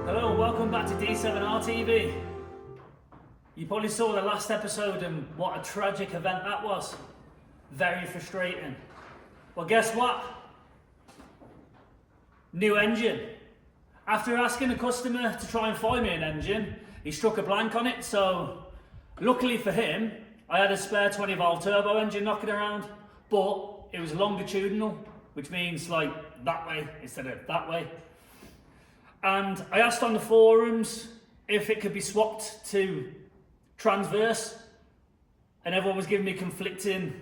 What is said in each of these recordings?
Hello and welcome back to D7R TV. You probably saw the last episode and what a tragic event that was. Very frustrating. Well, guess what? New engine. After asking the customer to try and find me an engine, he struck a blank on it, so luckily for him, I had a spare 20 valve turbo engine knocking around, but it was longitudinal, which means like that way instead of that way. And I asked on the forums if it could be swapped to transverse, and everyone was giving me conflicting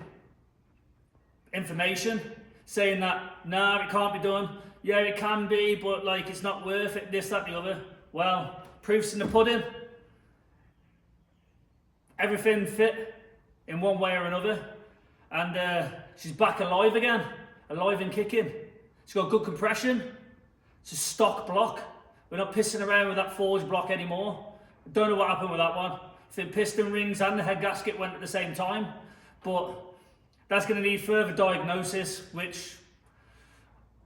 information, saying that, nah, it can't be done. Yeah, it can be, but like it's not worth it, this, that, the other. Well, proof's in the pudding. Everything fit in one way or another, and she's back alive again, alive and kicking. She's got good compression. It's a stock block. We're not pissing around with that forged block anymore. Don't know what happened with that one. I think piston rings and the head gasket went at the same time, but that's going to need further diagnosis, which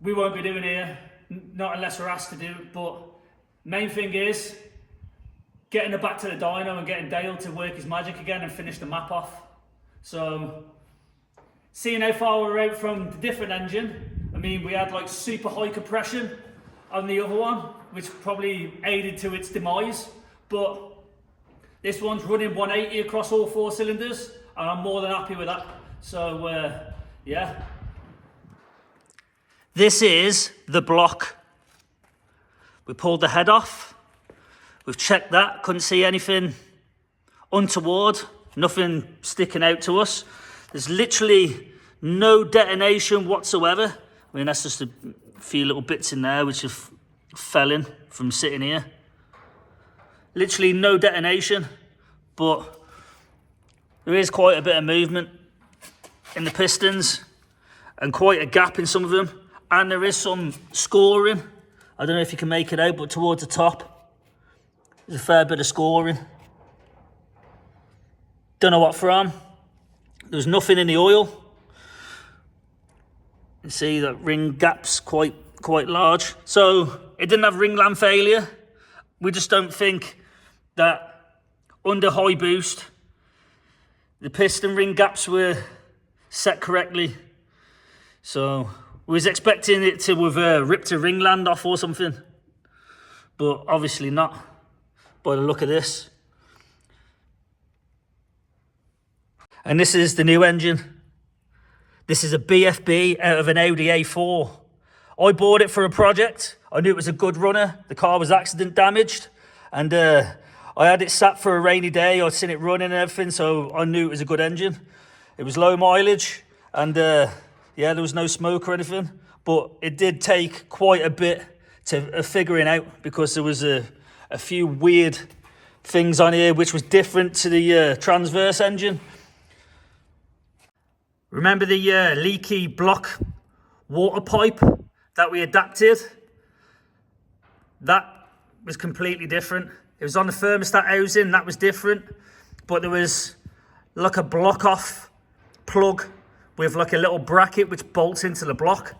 we won't be doing here, not unless we're asked to do. But main thing is getting her back to the dyno and getting Dale to work his magic again and finish the map off. So, seeing how far we're out from the different engine, I mean, we had like super high compression on the other one, which probably aided to its demise, but this one's running 180 across all 4 cylinders, and I'm more than happy with that. So, yeah. This is the block. We pulled the head off. We've checked that, couldn't see anything untoward, nothing sticking out to us. There's literally no detonation whatsoever. I mean, that's just a few little bits in there which have fell in from sitting here. Literally no detonation, but there is quite a bit of movement in the pistons and quite a gap in some of them. And there is some scoring. I don't know if you can make it out, but towards the top, there's a fair bit of scoring. Don't know what from. There's nothing in the oil. You see that ring gap's quite large. So it didn't have ringland failure. We just don't think that under high boost, the piston ring gaps were set correctly. So we was expecting it to have ripped a ringland off or something, but obviously not by the look of this. And this is the new engine. This is a BFB out of an Audi A4. I bought it for a project. I knew it was a good runner. The car was accident damaged, and I had it sat for a rainy day. I'd seen it running and everything, so I knew it was a good engine. It was low mileage, and yeah, there was no smoke or anything, but it did take quite a bit to figuring out, because there was a few weird things on here which was different to the transverse engine. Remember the leaky block water pipe that we adapted? That was completely different. It was on the thermostat housing, that was different, but there was like a block off plug with like a little bracket which bolts into the block.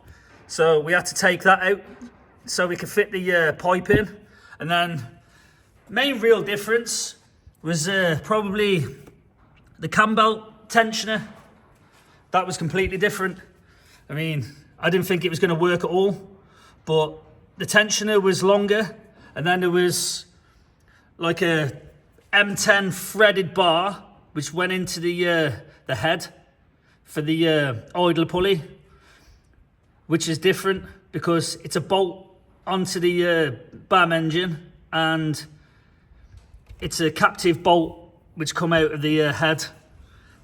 So we had to take that out so we could fit the pipe in. And then main real difference was probably the cam belt tensioner. That was completely different. I mean, I didn't think it was going to work at all, but the tensioner was longer, and then there was like a M10 threaded bar which went into the head for the idler pulley, which is different because it's a bolt onto the BAM engine, and it's a captive bolt which come out of the head,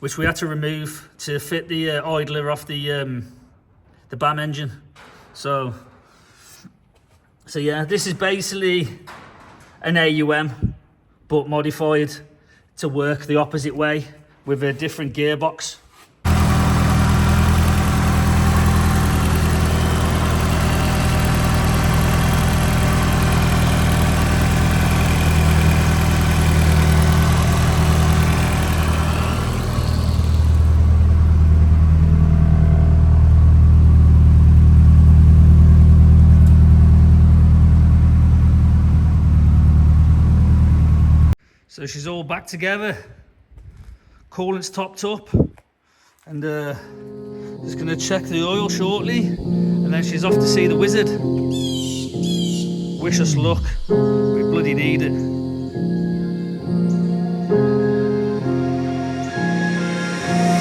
which we had to remove to fit the idler off the BAM engine. So yeah, this is basically an AUM, but modified to work the opposite way with a different gearbox. she's all back together. Coolant's topped up. And just going to check the oil shortly. And then she's off to see the wizard. Wish us luck. We bloody need it.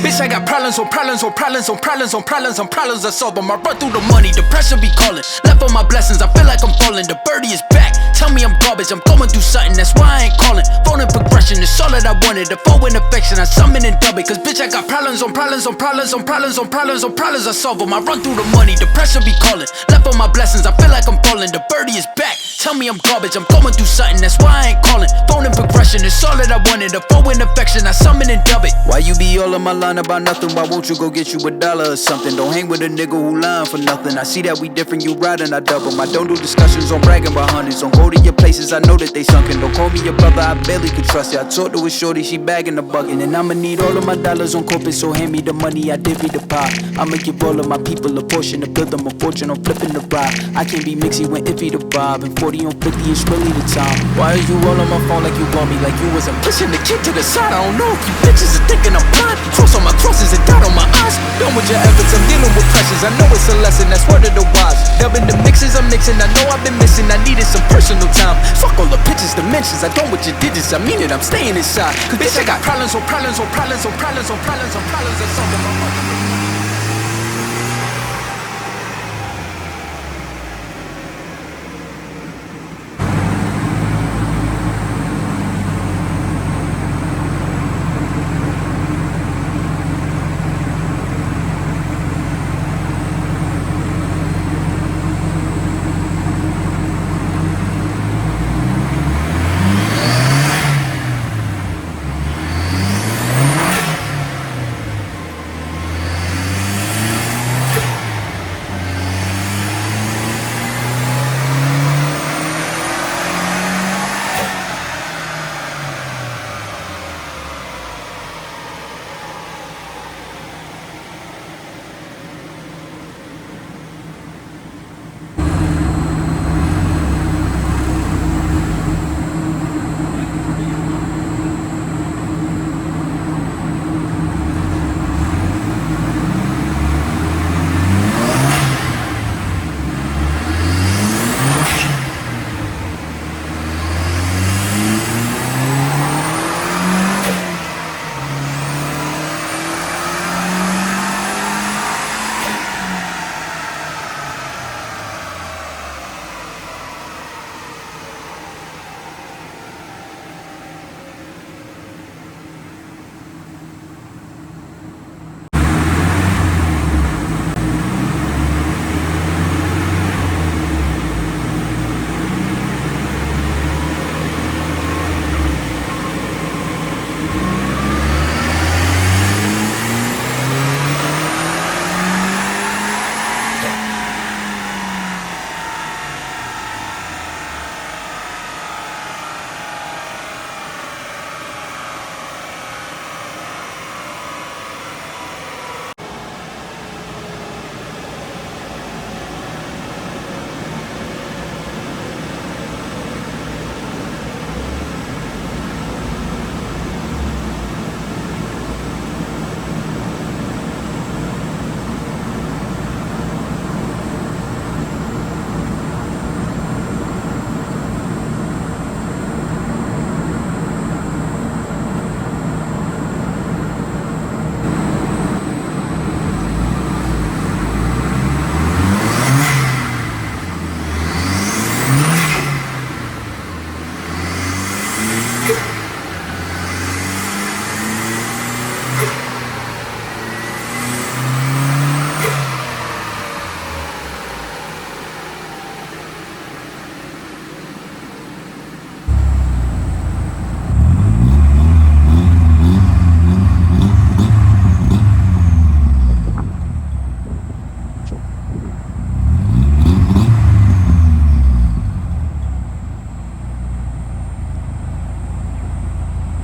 Bitch, I got problems on problems on problems on problems on problems on problems I solve them. I run through the money, the pressure be calling. Left on my blessings, I feel like I'm falling. The birdie is back, tell me I'm garbage. I'm going through something, that's why I ain't calling. Phone in progression, it's all that I wanted. The foe in affection, I summon and dub it. Cause bitch, I got problems on problems on problems on problems on problems on problems I solve them. I run through the money, the pressure be calling. Left on my blessings, I feel like I'm falling. The birdie is back, tell me I'm garbage. I'm going through something, that's why I ain't calling. Phone in progression, it's all that I wanted. The foe in affection, I summon and dub it. Why you be all on my line about nothing? Why won't you go get you $1 or something? Don't hang with a nigga who lying for nothing. I see that we different, you riding, I double. I don't do discussions on bragging about hundreds. Don't go to your places, I know that they sunken. Don't call me your brother, I barely could trust you. I talked to a shorty, she bagging the bucket. And I'ma need all of my dollars on corporate, so hand me the money, I divvy the pie. I'ma give all of my people a portion to build them a fortune on flipping the ride. I can't be mixy when iffy the vibe, and 40 on 50 is really the time. Why are you all on my phone like you want me? Like you wasn't pushing the kid to the side. I don't know if you bitches are thinking I'm blind. Cross on my crosses and dot on my eyes. Done with your efforts, I'm dealing with pressures. I know it's a lesson, that's word of the wise. Dubbing the mixes, I'm mixing. I know I've been missing, I needed some personal time. Fuck all the pictures, dimensions. I don't with your digits, I mean it, I'm staying inside. Cause bitch, I got problems on problems on problems on problems on problems on problems or something.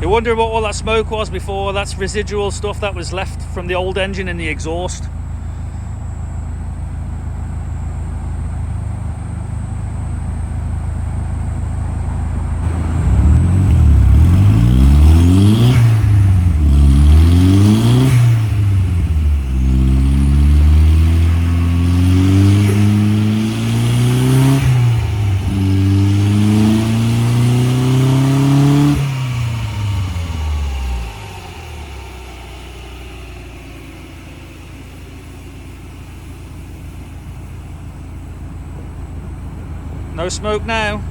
You wonder what all that smoke was before. That's residual stuff that was left from the old engine in the exhaust. No smoke now.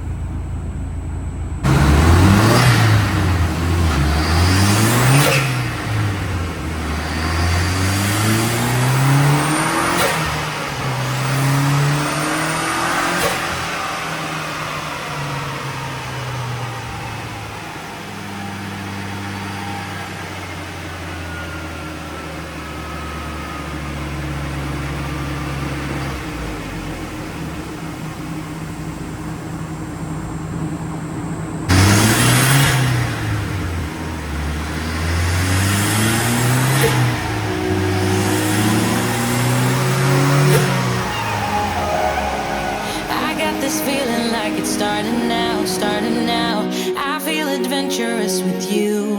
Starting now, I feel adventurous with you.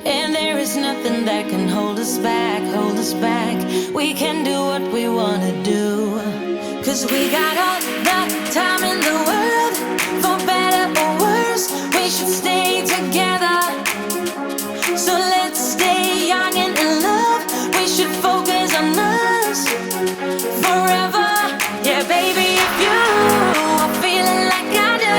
And there is nothing that can hold us back, hold us back. We can do what we wanna do. 'Cause we got all the time in the world, for better or worse, we should stay together. So let's stay young and in love, we should focus on us forever. Yeah, baby, if you are feeling like I do,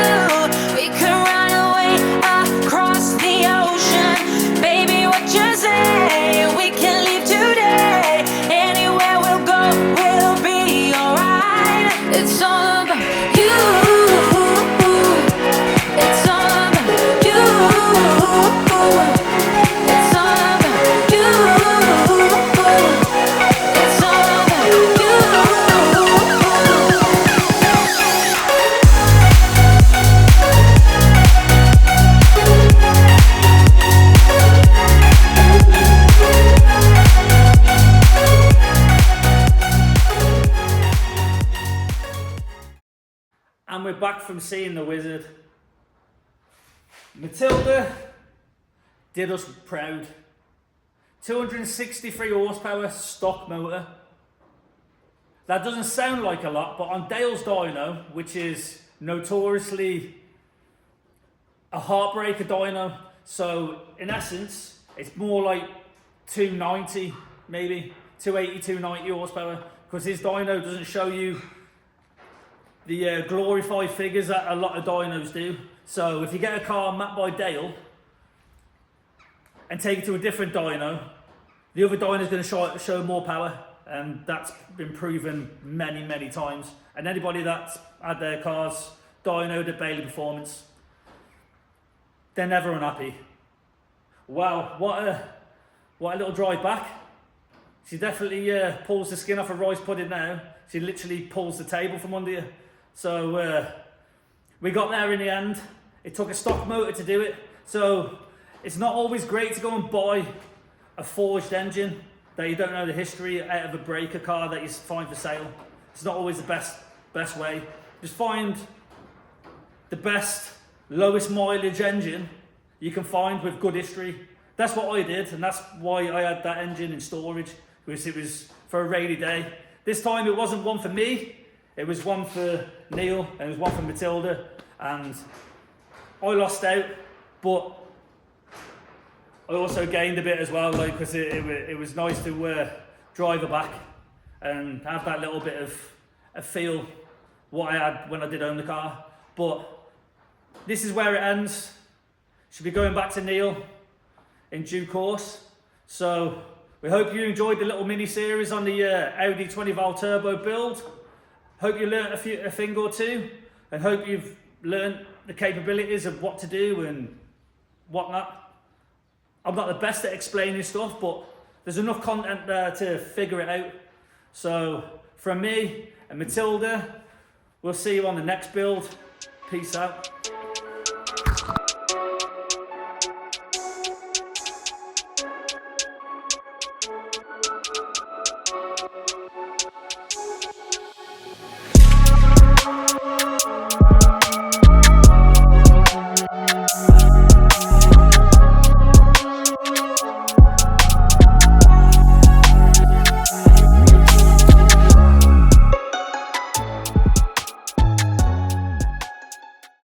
we could run away across the ocean. Baby, what you say? We can leave today. Anywhere we'll go, we'll be alright. It's all about you. It's all about you. It's all about you. It's all about you. And we're back from seeing the wizard. Matilda did us proud. 263 horsepower stock motor. That doesn't sound like a lot, but on Dale's dyno, which is notoriously a heartbreaker dyno, so in essence, it's more like 290, maybe 280, 290 horsepower, because his dyno doesn't show you the glorified figures that a lot of dynos do. So if you get a car mapped by Dale and take it to a different dyno, the other dyno is going to show more power, and that's been proven many, many times. And anybody that's had their cars dynoed at Bailey Performance, they're never unhappy. Wow, what a little drive back. She definitely pulls the skin off a rice pudding now. She literally pulls the table from under you. So we got there in the end. It took a stock motor to do it. So it's not always great to go and buy a forged engine that you don't know the history out of a breaker car that you find for sale. It's not always the best way. Just find the best, lowest mileage engine you can find with good history. That's what I did, and that's why I had that engine in storage, because it was for a rainy day. This time it wasn't one for me, it was one for Neil, and it was one for Matilda, and I lost out, but I also gained a bit as well, like, because it was nice to drive her back and have that little bit of a feel what I had when I did own the car. But this is where it ends. Should be going back to Neil in due course. So we hope you enjoyed the little mini series on the Audi 20 valve turbo build. Hope you learned a thing or two, and hope you've learned the capabilities of what to do and whatnot. I'm not the best at explaining stuff, but there's enough content there to figure it out. So from me and Matilda, we'll see you on the next build. Peace out.